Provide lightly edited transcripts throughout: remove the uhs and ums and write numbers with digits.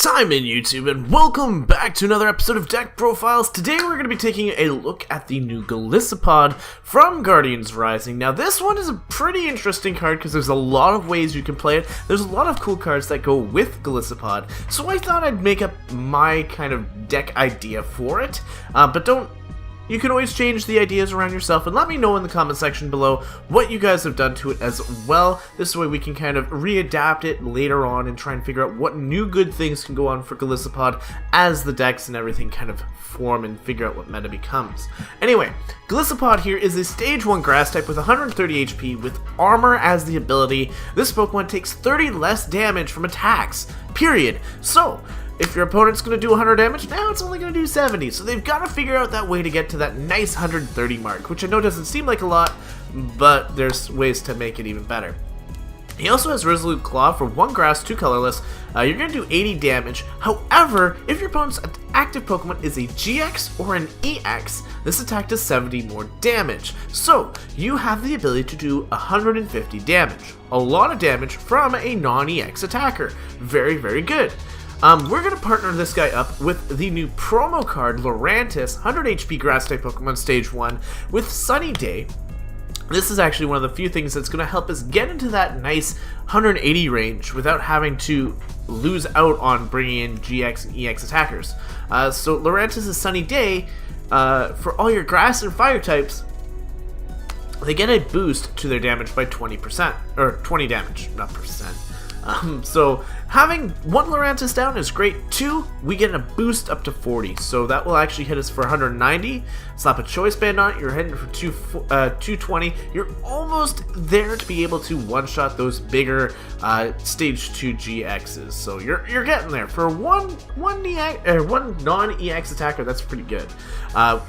Time in YouTube, and welcome back to another episode of Deck Profiles. Today we're going to be taking a look at the new Golisopod from Guardians Rising. Now this one is a pretty interesting card because there's a lot of ways you can play it. There's a lot of cool cards that go with Golisopod, so I thought I'd make up my kind of deck idea for it. You can always change the ideas around yourself and let me know in the comment section below what you guys have done to it as well. This way we can kind of readapt it later on and try and figure out what new good things can go on for Golisopod as the decks and everything kind of form and figure out what meta becomes. Anyway, Golisopod here is a stage 1 grass type with 130 HP with armor as the ability. This Pokemon takes 30 less damage from attacks, period. So, if your opponent's going to do 100 damage, now it's only going to do 70, so they've got to figure out that way to get to that nice 130 mark, which I know doesn't seem like a lot, but there's ways to make it even better. He also has Resolute Claw for 1 grass, 2 colorless. You're going to do 80 damage. However, if your opponent's active Pokemon is a GX or an EX, this attack does 70 more damage. So, you have the ability to do 150 damage. A lot of damage from a non-EX attacker. Very, very good. We're going to partner this guy up with the new promo card, Laurentiis, 100 HP Grass type Pokemon Stage 1, with Sunny Day. This is actually one of the few things that's going to help us get into that nice 180 range without having to lose out on bringing in GX and EX attackers. So Laurentiis' Sunny Day, for all your Grass and Fire types, they get a boost to their damage by 20%, or 20 damage, not percent. So having 1 Laurentiis down is great. 2, we get a boost up to 40, so that will actually hit us for 190. Slap a choice band on it, you're heading for 220. You're almost there to be able to one-shot those bigger stage 2 GXs. So you're getting there for one non-EX attacker. That's pretty good.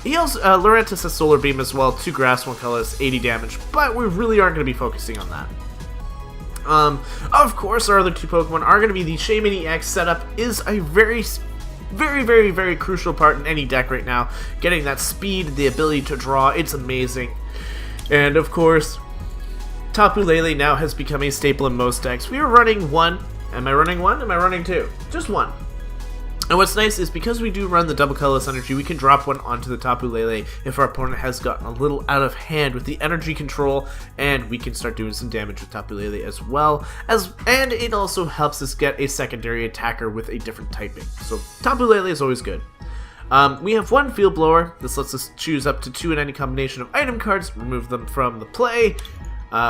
He also Laurentiis has Solar Beam as well, 2 grass, 1 colorless, 80 damage, but we really aren't going to be focusing on that. Of course, our other 2 Pokemon are going to be the Shaymin EX. Setup is a very crucial part in any deck right now. Getting that speed, the ability to draw, it's amazing. And of course, Tapu Lele now has become a staple in most decks. We are running 1. Am I running 1? Am I running 2? Just 1. And what's nice is because we do run the double colorless energy, we can drop 1 onto the Tapu Lele if our opponent has gotten a little out of hand with the energy control, and we can start doing some damage with Tapu Lele as well. And it also helps us get a secondary attacker with a different typing. So Tapu Lele is always good. We have 1 Field Blower. This lets us choose up to 2 in any combination of item cards, remove them from the play.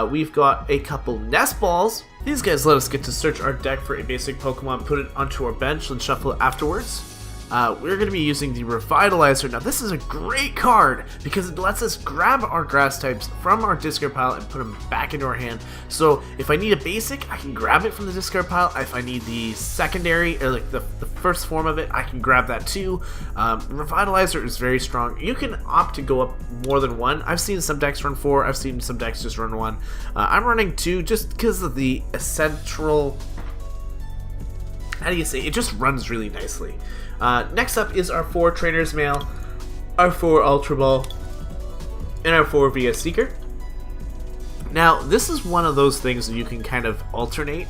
We've got a couple Nest Balls. These guys let us get to search our deck for a basic Pokemon, put it onto our bench, and shuffle it afterwards. We're going to be using the Revitalizer. Now this is a great card because it lets us grab our grass types from our discard pile and put them back into our hand. So if I need a basic, I can grab it from the discard pile. If I need the secondary, or like the first form of it, I can grab that too. Revitalizer is very strong. You can opt to go up more than 1. I've seen some decks run 4. I've seen some decks just run 1. I'm running 2 just because of the essential... How do you say? It just runs really nicely. Next up is our 4 Trainer's Mail, our 4 Ultra Ball, and our 4 VS Seeker. Now, this is one of those things that you can kind of alternate.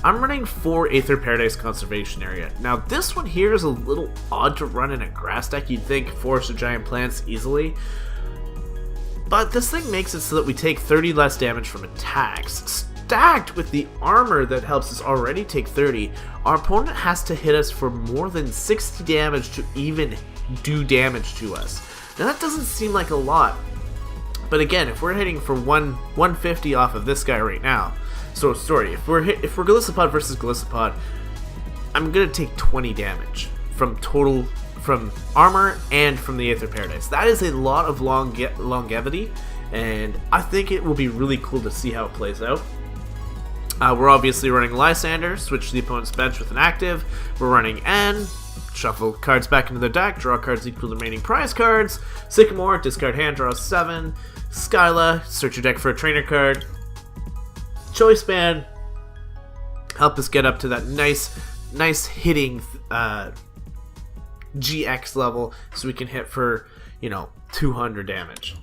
I'm running 4 Aether Paradise Conservation Area. Now, this one here is a little odd to run in a grass deck. You'd think Forest of Giant Plants easily. But this thing makes it so that we take 30 less damage from attacks. Stacked with the armor that helps us already take 30, our opponent has to hit us for more than 60 damage to even do damage to us. Now that doesn't seem like a lot, but again, if we're hitting for 150 off of this guy right now, so sorry, if we're Golisopod versus Golisopod, I'm gonna take 20 damage from armor and from the Aether Paradise. That is a lot of longevity, and I think it will be really cool to see how it plays out. We're obviously running Lysander, switch the opponent's bench with an active. We're running N, shuffle cards back into the deck, draw cards equal to remaining prize cards. Sycamore, discard hand, draw 7. Skyla, search your deck for a trainer card. Choice Band, help us get up to that nice hitting GX level so we can hit for, 200 damage.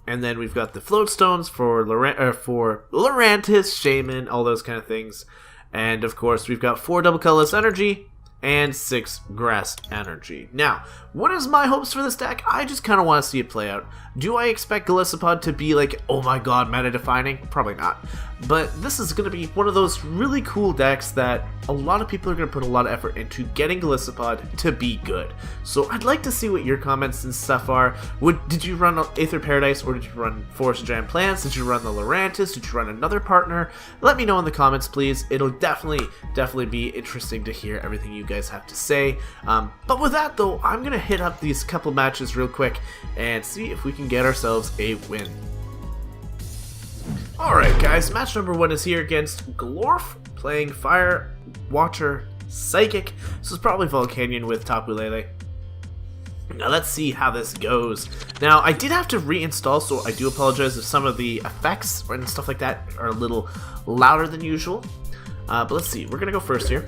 And then we've got the float stones for Laurentiis, Shaymin, all those kind of things. And of course, we've got 4 double colorless energy and 6 grass energy. Now, what is my hopes for this deck? I just kind of want to see it play out. Do I expect Golisopod to be like, oh my god, meta-defining? Probably not. But this is going to be one of those really cool decks that a lot of people are going to put a lot of effort into getting Golisopod to be good. So I'd like to see what your comments and stuff are. Did you run Aether Paradise, or did you run Forest Giant Plants? Did you run the Laurentiis? Did you run another partner? Let me know in the comments, please. It'll definitely be interesting to hear everything you guys have to say. But with that though, I'm going to hit up these couple matches real quick and see if we can get ourselves a win. Alright guys, match number 1 is here against Glorf, playing Fire Watcher Psychic. This is probably Volcanion with Tapu Lele. Now let's see how this goes. Now I did have to reinstall, so I do apologize if some of the effects and stuff like that are a little louder than usual. But let's see, we're going to go first here.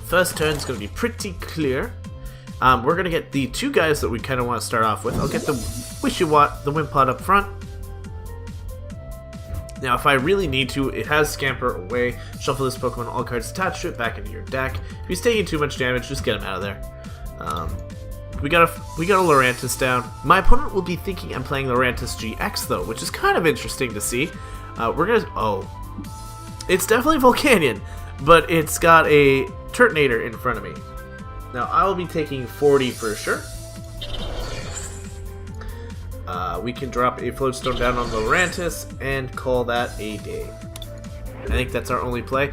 First turn is going to be pretty clear. We're going to get the 2 guys that we kind of want to start off with. I'll get the Wishiwat, the Wimpod up front. Now, if I really need to, it has Scamper away. Shuffle this Pokemon, all cards attached to it, back into your deck. If he's taking too much damage, just get him out of there. We got a Laurentiis down. My opponent will be thinking I'm playing Laurentiis GX though, which is kind of interesting to see. It's definitely Volcanion, but it's got a Turtonator in front of me. Now, I will be taking 40 for sure. We can drop a Floatstone down on the Laurentiis and call that a day. I think that's our only play.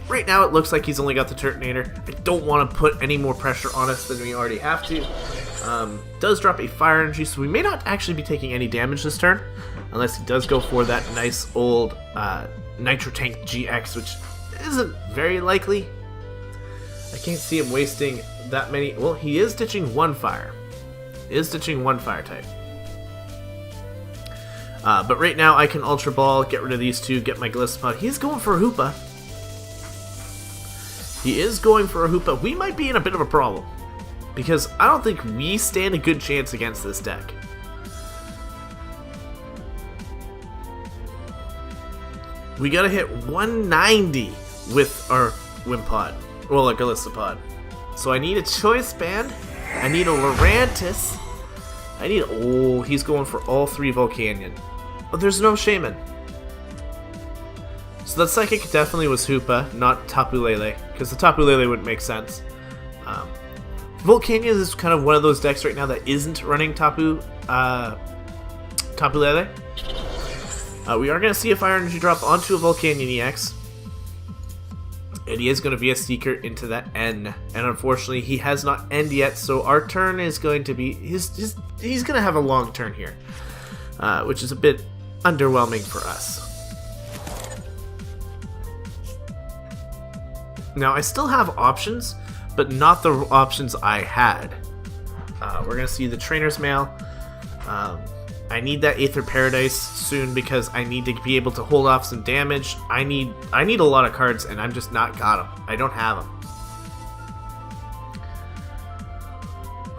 Right now it looks like he's only got the Turtonator. I don't want to put any more pressure on us than we already have to. Does drop a Fire Energy, so we may not actually be taking any damage this turn. Unless he does go for that nice old Nitro Tank GX, which isn't very likely. I can't see him wasting that many. Well, he is ditching 1 fire. He is ditching 1 fire type. But right now I can Ultra Ball, get rid of these 2, get my Golisopod. He's going for a Hoopa. He is going for a Hoopa. We might be in a bit of a problem, because I don't think we stand a good chance against this deck. We gotta hit 190 with our Wimpod. Well, a Golisopod. So I need a Choice Band. I need a Laurentiis. Oh, he's going for all 3 Volcanion. Oh, there's no Shaman. So that Psychic definitely was Hoopa, not Tapu Lele, because the Tapu Lele wouldn't make sense. Volcanion is kind of one of those decks right now that isn't running Tapu Lele. We are going to see a Fire Energy drop onto a Volcanion EX. And he is going to be a Seeker into that N. And unfortunately, he has not ended yet, so our turn is going to be... He's going to have a long turn here, which is a bit underwhelming for us. Now, I still have options, but not the options I had. We're going to see the Trainer's Mail. I need that Aether Paradise soon because I need to be able to hold off some damage. I need a lot of cards, and I'm just not got them. I don't have them.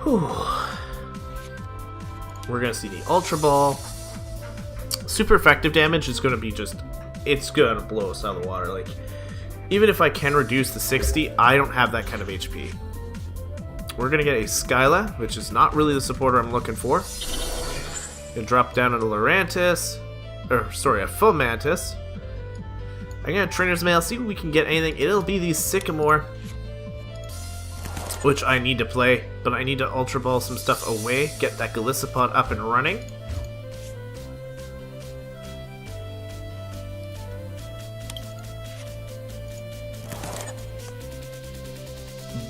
Whew. We're going to see the Ultra Ball. Super effective damage is going to be just... It's going to blow us out of the water. Like, even if I can reduce the 60, I don't have that kind of HP. We're going to get a Skyla, which is not really the supporter I'm looking for. Gonna drop down on a Laurentiis, or sorry, a Fomantis. I'm gonna Trainer's Mail, see if we can get anything. It'll be the Sycamore, which I need to play, but I need to Ultra Ball some stuff away, get that Golisopod up and running.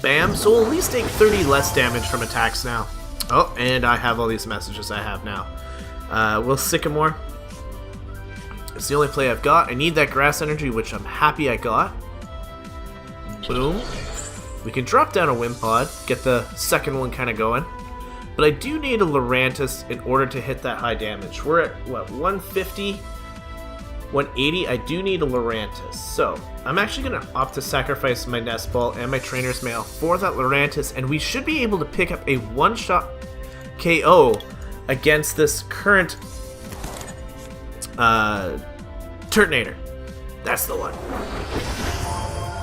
Bam, so we'll at least take 30 less damage from attacks now. Oh, and I have all these messages I have now. We'll Sycamore. It's the only play I've got. I need that Grass Energy, which I'm happy I got. Boom. We can drop down a Wimpod, get the second one kind of going. But I do need a Laurentiis in order to hit that high damage. We're at, what, 150? 180? I do need a Laurentiis. So, I'm actually going to opt to sacrifice my Nest Ball and my Trainer's Mail for that Laurentiis, and we should be able to pick up a one-shot KO against this current Turtonator. That's the one.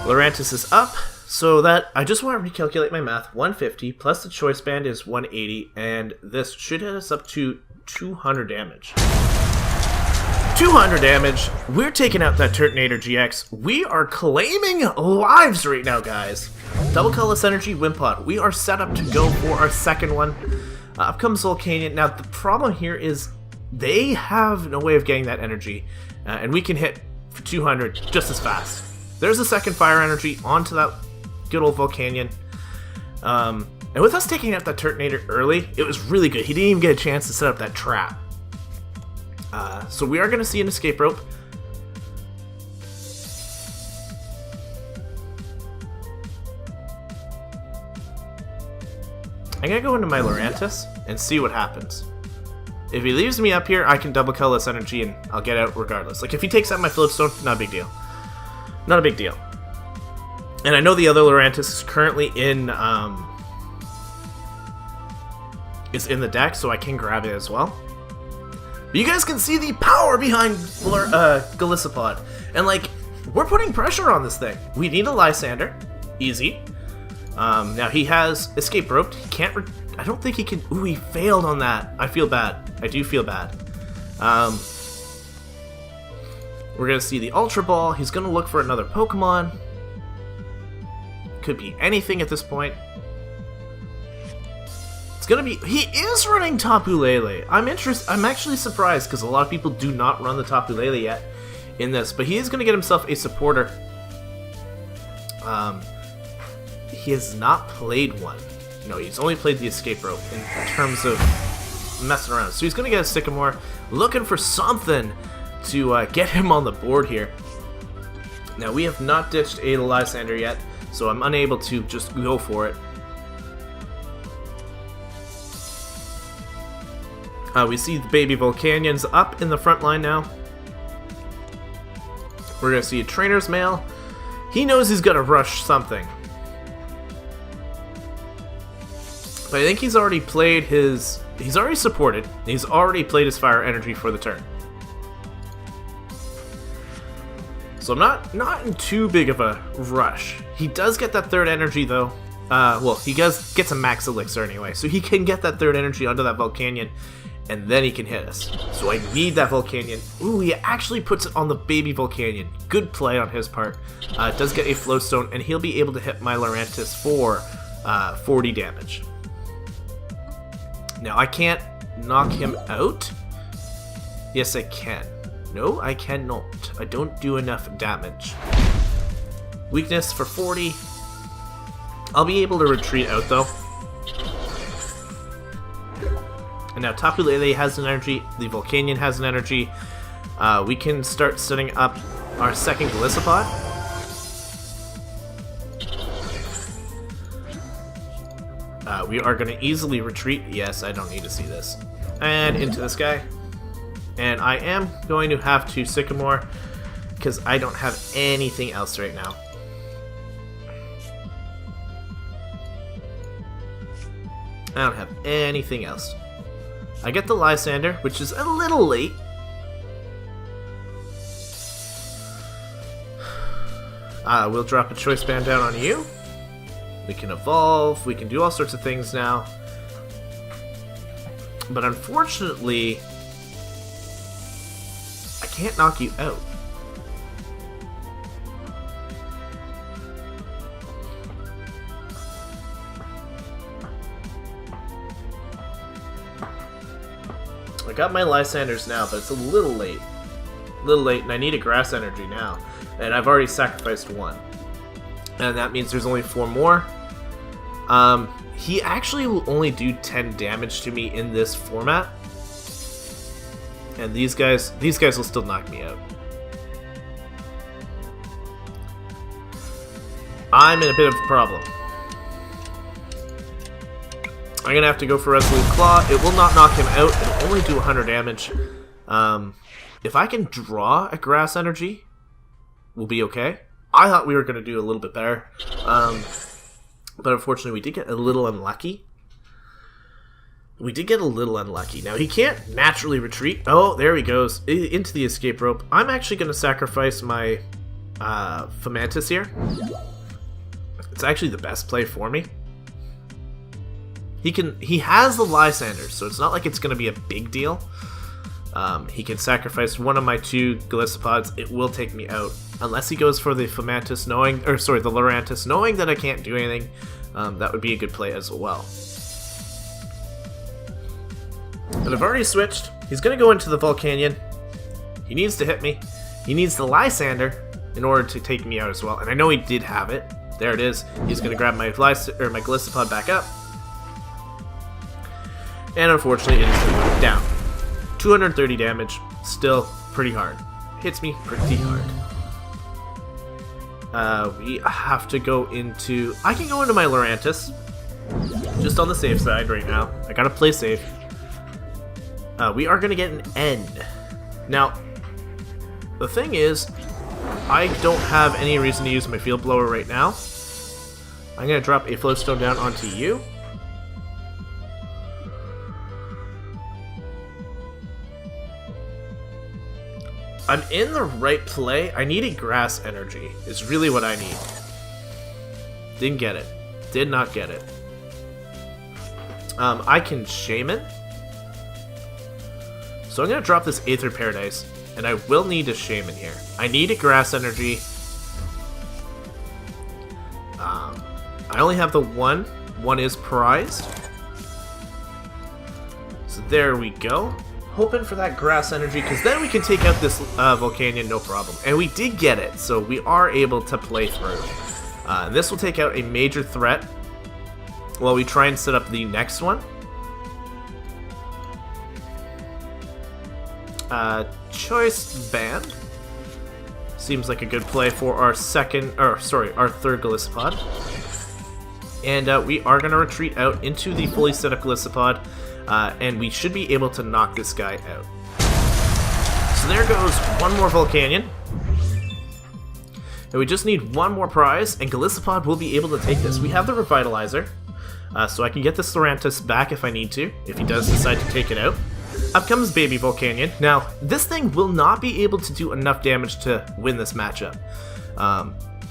Laurentiis is up. So that, I just want to recalculate my math. 150 plus the choice band is 180, and this should hit us up to 200 damage. 200 damage. We're taking out that Turtonator GX. We are claiming lives right now, guys. Double colorless energy, Wimpod. We are set up to go for our second one. Up comes Volcanion. Now, the problem here is they have no way of getting that energy, and we can hit for 200 just as fast. There's a second fire energy onto that good old Volcanion. And with us taking out that Turtonator early, it was really good. He didn't even get a chance to set up that trap. So we are going to see an escape rope. I'm going to go into my Laurentiis and see what happens. If he leaves me up here, I can double colorless energy and I'll get out regardless. Like, if he takes out my Flipstone, not a big deal. Not a big deal. And I know the other Laurentiis is currently in the deck, so I can grab it as well. But you guys can see the power behind Golisopod. And, like, we're putting pressure on this thing. We need a Lysander. Easy. Now, he has escape roped. He can't... I don't think he can... Ooh, he failed on that. I feel bad. I do feel bad. We're going to see the Ultra Ball. He's going to look for another Pokemon. Could be anything at this point. It's going to be... He is running Tapu Lele. I'm actually surprised because a lot of people do not run the Tapu Lele yet in this. But he is going to get himself a supporter. He has not played one. No, he's only played the escape rope in terms of messing around. So he's going to get a Sycamore, looking for something to get him on the board here. Now, we have not ditched a Lysander yet, so I'm unable to just go for it. We see the baby Volcanions up in the front line now. We're going to see a Trainer's Mail. He knows he's going to rush something. But I think he's already played his... He's already supported. He's already played his fire energy for the turn. So I'm not in too big of a rush. He does get that third energy, though. Well, he gets a max elixir anyway. So he can get that third energy onto that Volcanion, and then he can hit us. So I need that Volcanion. Ooh, he actually puts it on the baby Volcanion. Good play on his part. Does get a Flowstone, and he'll be able to hit my Laurentiis for 40 damage. Now, I can't knock him out. Yes, I can. No, I cannot. I don't do enough damage. Weakness for 40. I'll be able to retreat out, though. And now Tapu Lele has an energy. The Volcanion has an energy. We can start setting up our second Golisopod. We are going to easily retreat. Yes, I don't need to see this. And into this guy. And I am going to have to Sycamore because I don't have anything else right now. I don't have anything else. I get the Lysander, which is a little late. We'll drop a choice band down on you. We can evolve, we can do all sorts of things now. But unfortunately, I can't knock you out. I got my Lysanders now, but it's a little late. A little late, and I need a Grass Energy now. And I've already sacrificed one. And that means there's only 4 more. He actually will only do 10 damage to me in this format. And these guys will still knock me out. I'm in a bit of a problem. I'm gonna have to go for Resolute Claw. It will not knock him out. It'll only do 100 damage. If I can draw a Grass Energy, we'll be okay. I thought we were gonna do a little bit better. But unfortunately, we did get a little unlucky. Now, he can't naturally retreat. Oh, there he goes. Into the escape rope. I'm actually going to sacrifice my Fomantis here. It's actually the best play for me. He has the Lysander, so it's not like it's going to be a big deal. He can sacrifice one of my 2 Golisopods. It will take me out. Unless he goes for the the Laurentis, knowing that I can't do anything. That would be a good play as well. But I've already switched. He's going to go into the Volcanion. He needs to hit me. He needs the Lysander in order to take me out as well. And I know he did have it. There it is. He's going to grab my Golisopod back up. And unfortunately, it is going to go down. 230 damage. Still pretty hard. Hits me pretty hard. We have to go into... I can go into my Laurentiis. Just on the safe side right now. I gotta play safe. We are gonna get an end. Now, the thing is, I don't have any reason to use my field blower right now. I'm gonna drop a Flowstone down onto you. I'm in the right play. I need a grass energy, is really what I need. Didn't get it. Did not get it. I can Shaman. So I'm going to drop this Aether Paradise, and I will need a Shaman here. I need a grass energy. I only have the one. One is prized. So there we go. Hoping for that grass energy, because then we can take out this Volcanion, no problem. And we did get it, so we are able to play through. This will take out a major threat while we try and set up the next one. Choice Band seems like a good play for our third Golisopod. And we are going to retreat out into the fully set up Golisopod. And we should be able to knock this guy out. So there goes one more Volcanion. And we just need one more prize, and Golisopod will be able to take this. We have the Revitalizer, so I can get this Laurentiis back if I need to, if he does decide to take it out. Up comes Baby Volcanion. Now, this thing will not be able to do enough damage to win this matchup.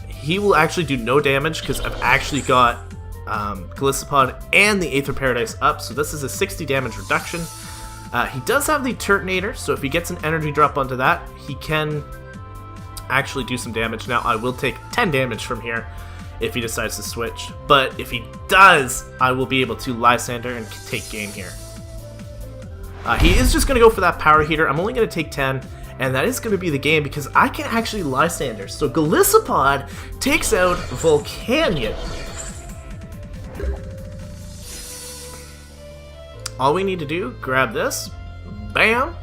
He will actually do no damage, because I've actually got Golisopod and the Aether Paradise up, so this is a 60 damage reduction. He does have the Turtonator, so if he gets an energy drop onto that, he can actually do some damage. Now, I will take 10 damage from here if he decides to switch, but if he does, I will be able to Lysander and take game here. He is just going to go for that Power Heater. I'm only going to take 10, and that is going to be the game because I can actually Lysander. So Golisopod takes out Volcanion. All we need to do, grab this, bam.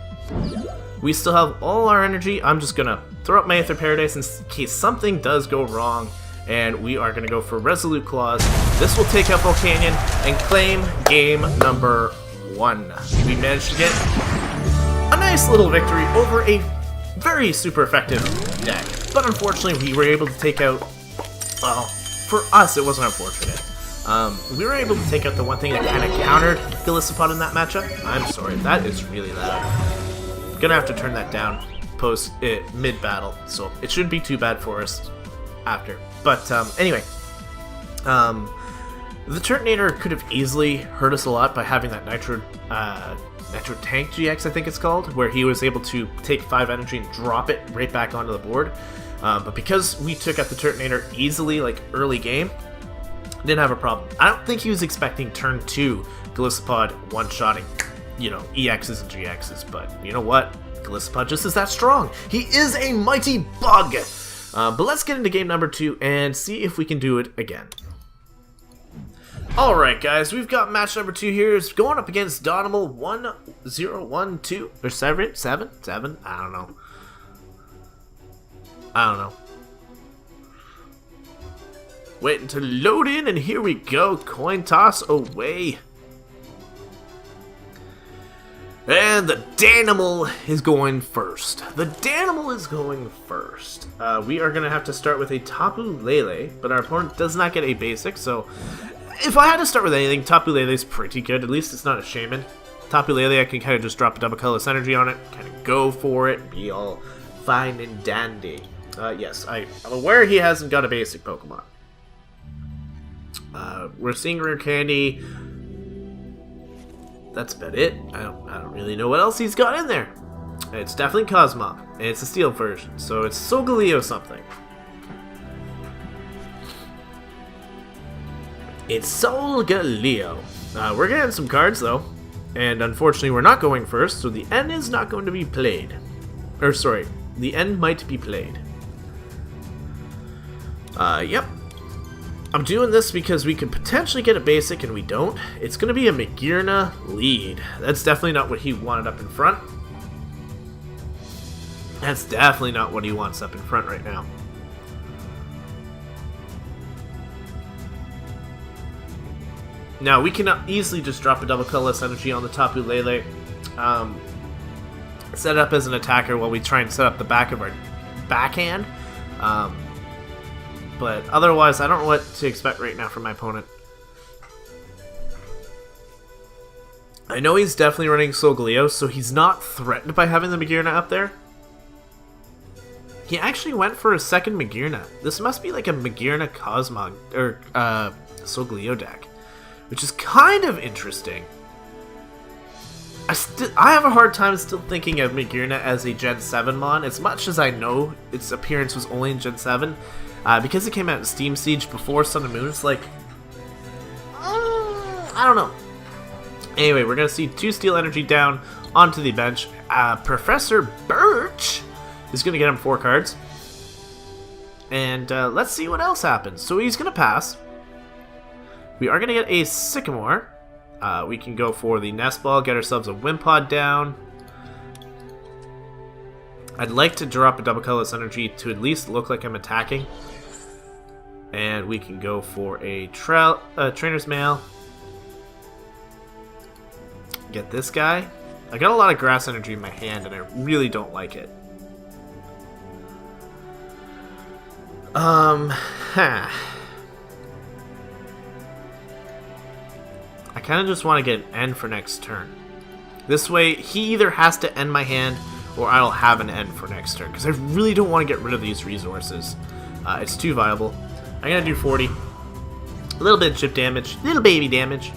We still have all our energy. I'm just going to throw up my Aether Paradise in case something does go wrong, and we are going to go for Resolute Claws. This will take out Volcanion and claim game number 1. We managed to get a nice little victory over a very super effective deck, but unfortunately we were able to take out, well, for us it wasn't unfortunate. We were able to take out the one thing that kind of countered Golisopod in that matchup. I'm sorry, that is really loud. Gonna have to turn that down mid-battle, so it shouldn't be too bad for us after. But anyway, the Turtonator could have easily hurt us a lot by having that Nitro Tank GX, I think it's called, where he was able to take 5 energy and drop it right back onto the board. But because we took out the Turtonator easily, like early game, didn't have a problem. I don't think he was expecting turn 2 Golisopod one-shotting, EXs and GXs, but you know what? Golisopod just is that strong. He is a mighty bug! But let's get into game number 2 and see if we can do it again. Alright guys, we've got match number 2 here. It's going up against Donimal 1012, or 7? I don't know. Waiting to load in, and here we go. Coin toss away. And the Danimal is going first. We are going to have to start with a Tapu Lele, but our opponent does not get a basic, so if I had to start with anything, Tapu Lele is pretty good. At least it's not a Shaman. Tapu Lele, I can kind of just drop a double colorless energy on it, kind of go for it, be all fine and dandy. Yes, I'm aware he hasn't got a basic Pokemon. We're seeing Rare Candy. That's about it. I don't really know what else he's got in there. It's definitely Cosmog, and it's a steel version, so it's Solgaleo something. It's Solgaleo. We're getting some cards though, and unfortunately we're not going first, so the end is not going to be played. Or sorry, the end might be played. Yep. I'm doing this because we could potentially get a basic and we don't. It's going to be a Magearna lead. That's definitely not what he wanted up in front. That's definitely not what he wants up in front right now. Now, we can easily just drop a double colorless energy on the Tapu Lele. Set it up as an attacker while we try and set up the back of our backhand. But otherwise, I don't know what to expect right now from my opponent. I know he's definitely running Solgaleo, so he's not threatened by having the Magearna up there. He actually went for a second Magearna. This must be like a Magearna Cosmog, or Solgaleo deck, which is kind of interesting. I have a hard time still thinking of Magearna as a Gen 7 mon, as much as I know its appearance was only in Gen 7. Because it came out in Steam Siege before Sun and Moon, it's like... I don't know. Anyway, we're going to see 2 Steel Energy down onto the bench. Professor Birch is going to get him 4 cards. And let's see what else happens. So he's going to pass. We are going to get a Sycamore. We can go for the Nest Ball, get ourselves a Wimpod down. I'd like to drop a double colorless energy to at least look like I'm attacking. And we can go for a Trainer's Mail. Get this guy. I got a lot of grass energy in my hand and I really don't like it. I kind of just want to get an end for next turn. This way, he either has to end my hand or I'll have an end for next turn, because I really don't want to get rid of these resources. It's too viable. I'm going to do 40. A little bit of chip damage. Little baby damage.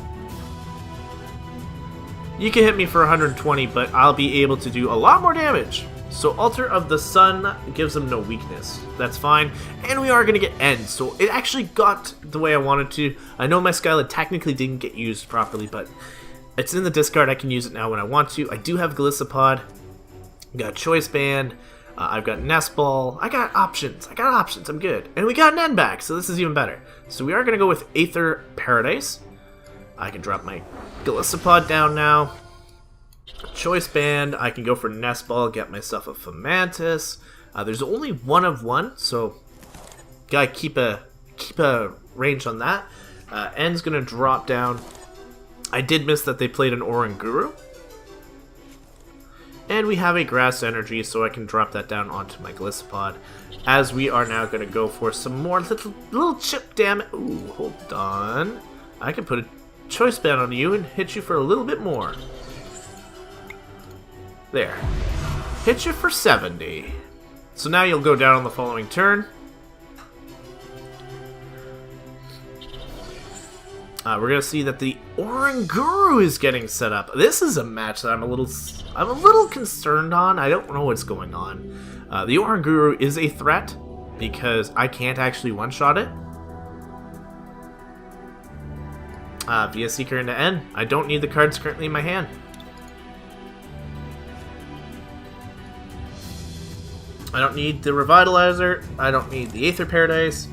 You can hit me for 120, but I'll be able to do a lot more damage. So Altar of the Sun gives him no weakness. That's fine. And we are going to get end. So it actually got the way I wanted to. I know my Skyla technically didn't get used properly, but it's in the discard. I can use it now when I want to. I do have Golisopod. Got Choice Band, I've got Nest Ball, I got options, I'm good. And we got an end back, so this is even better. So we are going to go with Aether Paradise. I can drop my Golisopod down now. Choice Band, I can go for Nest Ball, get myself a Fomantis. There's only one of one, so gotta keep a range on that. End's going to drop down. I did miss that they played an Oranguru. And we have a Grass Energy, so I can drop that down onto my Golisopod. As we are now going to go for some more little chip damage. Ooh, hold on. I can put a Choice Band on you and hit you for a little bit more. There. Hit you for 70. So now you'll go down on the following turn. We're gonna see that the Oranguru is getting set up. This is a match that I'm a little concerned on. I don't know what's going on. The Oranguru is a threat because I can't actually one-shot it. Via Seeker into N. I don't need the cards currently in my hand. I don't need the Revitalizer. I don't need the Aether Paradise.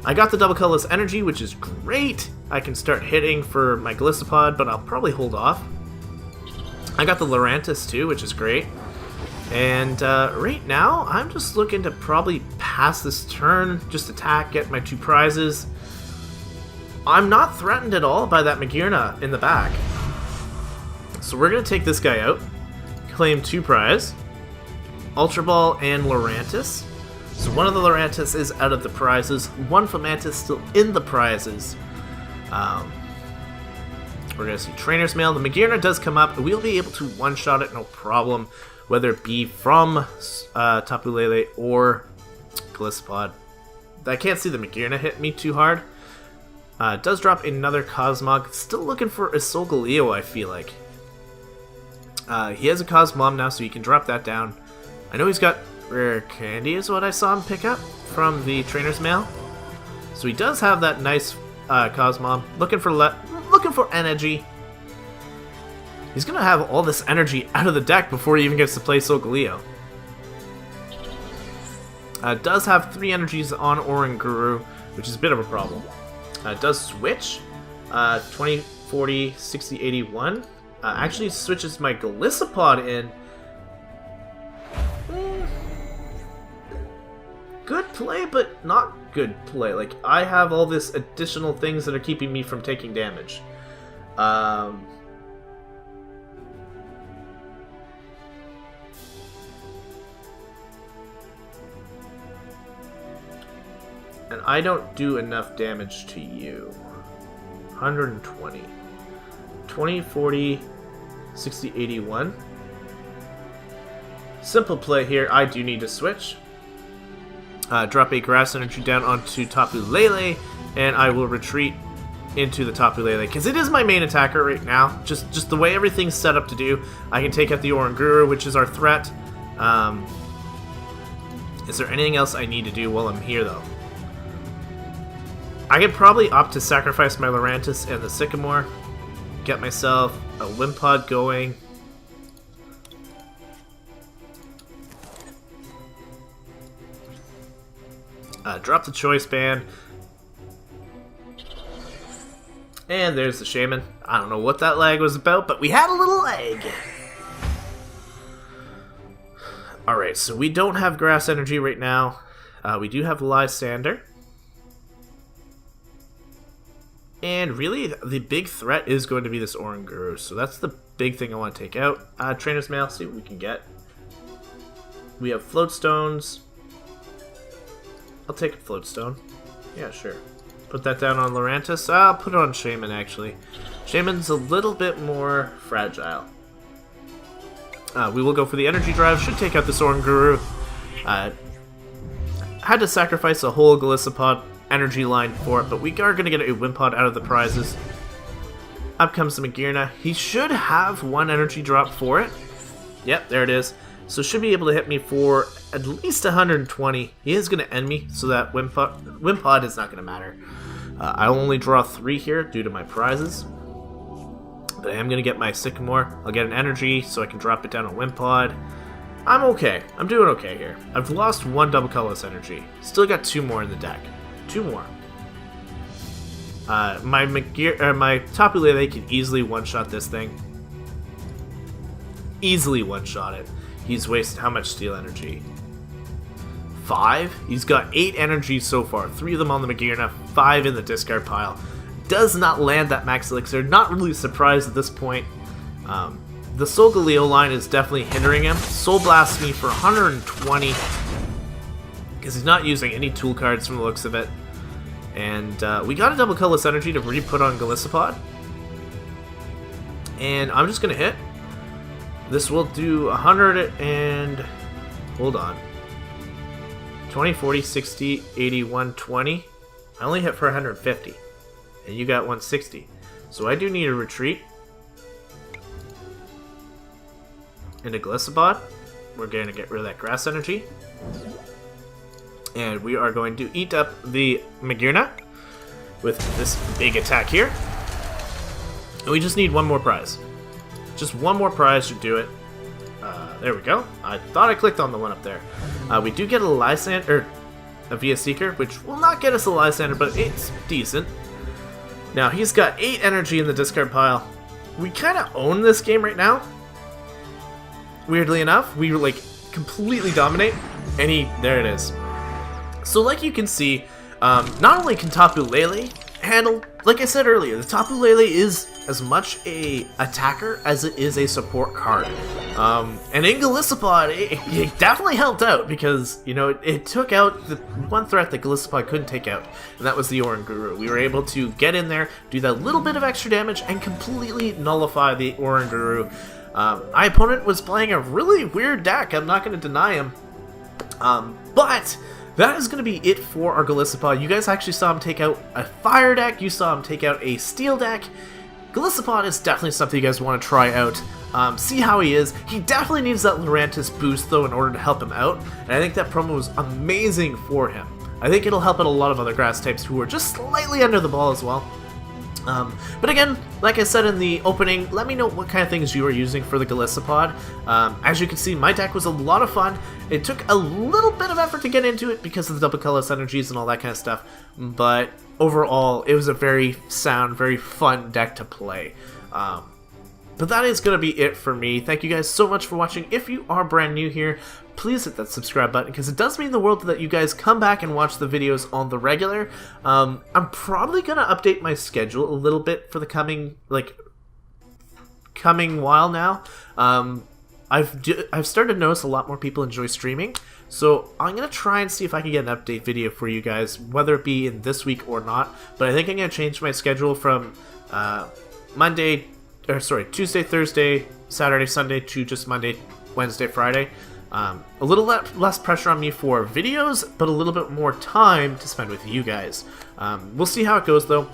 I got the double colorless energy, which is great. I can start hitting for my Golisopod, but I'll probably hold off. I got the Laurentiis too, which is great. And right now, I'm just looking to probably pass this turn, just attack, get my 2 prizes. I'm not threatened at all by that Magearna in the back. So we're going to take this guy out, claim 2 prize, Ultra Ball and Laurentiis. So one of the Laurentiis is out of the prizes, one Fomantis still in the prizes. We're going to see Trainer's Mail. The Magearna does come up, and we'll be able to one-shot it no problem, whether it be from Tapu Lele or Golisopod. I can't see the Magearna hit me too hard. It does drop another Cosmog. Still looking for a Solgaleo, I feel like. He has a Cosmom now, so you can drop that down. I know he's got Rare Candy is what I saw him pick up from the Trainer's Mail. So he does have that nice Cosmom. Looking for energy. He's going to have all this energy out of the deck before he even gets to play Solgaleo. Does have 3 energies on Oranguru, which is a bit of a problem. Does switch 20, 40, 60, 81. Actually switches my Golisopod in. Good play, but not good play. Like, I have all this additional things that are keeping me from taking damage. And I don't do enough damage to you. 120. 20, 40, 60, 81. Simple play here. I do need to switch. Drop a Grass Energy down onto Tapu Lele, and I will retreat into the Tapu Lele, because it is my main attacker right now. Just the way everything's set up to do. I can take out the Oranguru, which is our threat. Is there anything else I need to do while I'm here, though? I could probably opt to sacrifice my Laurentiis and the Sycamore. Get myself a Wimpod going. Drop the Choice Band. And there's the Shaman. I don't know what that lag was about, but we had a little lag. Alright, so we don't have Grass Energy right now. We do have Lysander. And really, the big threat is going to be this Oranguru. So that's the big thing I want to take out. Trainer's Mail, see what we can get. We have Floatstones. I'll take a Floatstone. Yeah, sure. Put that down on Laurentiis. I'll put it on Shaman, actually. Shaman's a little bit more fragile. We will go for the Energy Drive. Should take out this Oranguru. Had to sacrifice a whole Golisopod energy line for it, but we are going to get a Wimpod out of the prizes. Up comes the Magearna. He should have 1 energy drop for it. Yep, there it is. So should be able to hit me for at least 120. He is going to end me, so that Wimpod is not going to matter. I'll only draw 3 here due to my prizes. But I am going to get my Sycamore. I'll get an energy so I can drop it down on Wimpod. I'm okay. I'm doing okay here. I've lost 1 double colorless energy. Still got 2 more in the deck. 2 more. My Tapu Lele can easily one-shot this thing. Easily one-shot it. He's wasted how much steel energy? 5? He's got 8 energy so far. 3 of them on the Magearna, 5 in the discard pile. Does not land that max elixir. Not really surprised at this point. The Solgaleo line is definitely hindering him. Soul Blasts me for 120. Because he's not using any tool cards from the looks of it. And we got a double colorless energy to re-put on Golisopod. And I'm just going to hit. This will do 100 and... Hold on. 20, 40, 60, 80, 120. I only hit for 150. And you got 160. So I do need a retreat. Into Golisopod. We're going to get rid of that grass energy. And we are going to eat up the Magearna with this big attack here. And we just need 1 more prize. Just 1 more prize should do it. There we go. I thought I clicked on the one up there. We do get a Lysander, a Via Seeker, which will not get us a Lysander, but it's decent. Now, he's got 8 energy in the discard pile. We kind of own this game right now. Weirdly enough, we like completely dominate. And there it is. So like you can see, not only can Tapu Lele handle, like I said earlier, the Tapu Lele is as much a attacker as it is a support card. And in Golisopod, it definitely helped out because, you know, it took out the one threat that Golisopod couldn't take out, and that was the Oranguru. We were able to get in there, do that little bit of extra damage, and completely nullify the Oranguru. My opponent was playing a really weird deck, I'm not going to deny him. But that is going to be it for our Golisopod. You guys actually saw him take out a fire deck, you saw him take out a steel deck. Golisopod is definitely something you guys want to try out. See how he is. He definitely needs that Laurentiis boost though in order to help him out, and I think that promo was amazing for him. I think it'll help out a lot of other grass types who are just slightly under the ball as well. But again, like I said in the opening, let me know what kind of things you are using for the Golisopod. As you can see, my deck was a lot of fun. It took a little bit of effort to get into it because of the double colorless energies and all that kind of stuff, but overall, it was a very sound, very fun deck to play. But that is going to be it for me. Thank you guys so much for watching. If you are brand new here, please hit that subscribe button because it does mean the world that you guys come back and watch the videos on the regular. I'm probably going to update my schedule a little bit for the coming while now. I've started to notice a lot more people enjoy streaming, so I'm going to try and see if I can get an update video for you guys, whether it be in this week or not. But I think I'm going to change my schedule from Tuesday, Thursday, Saturday, Sunday to just Monday, Wednesday, Friday. A little less pressure on me for videos, but a little bit more time to spend with you guys. We'll see how it goes though.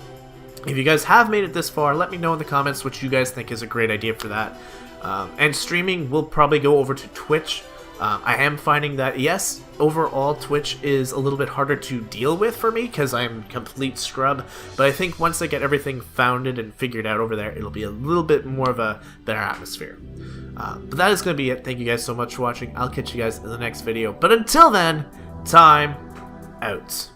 If you guys have made it this far, let me know in the comments what you guys think is a great idea for that. And streaming will probably go over to Twitch. I am finding that, yes, overall Twitch is a little bit harder to deal with for me because I'm complete scrub, but I think once I get everything founded and figured out over there, it'll be a little bit more of a better atmosphere. But that is going to be it. Thank you guys so much for watching. I'll catch you guys in the next video. But until then, time out.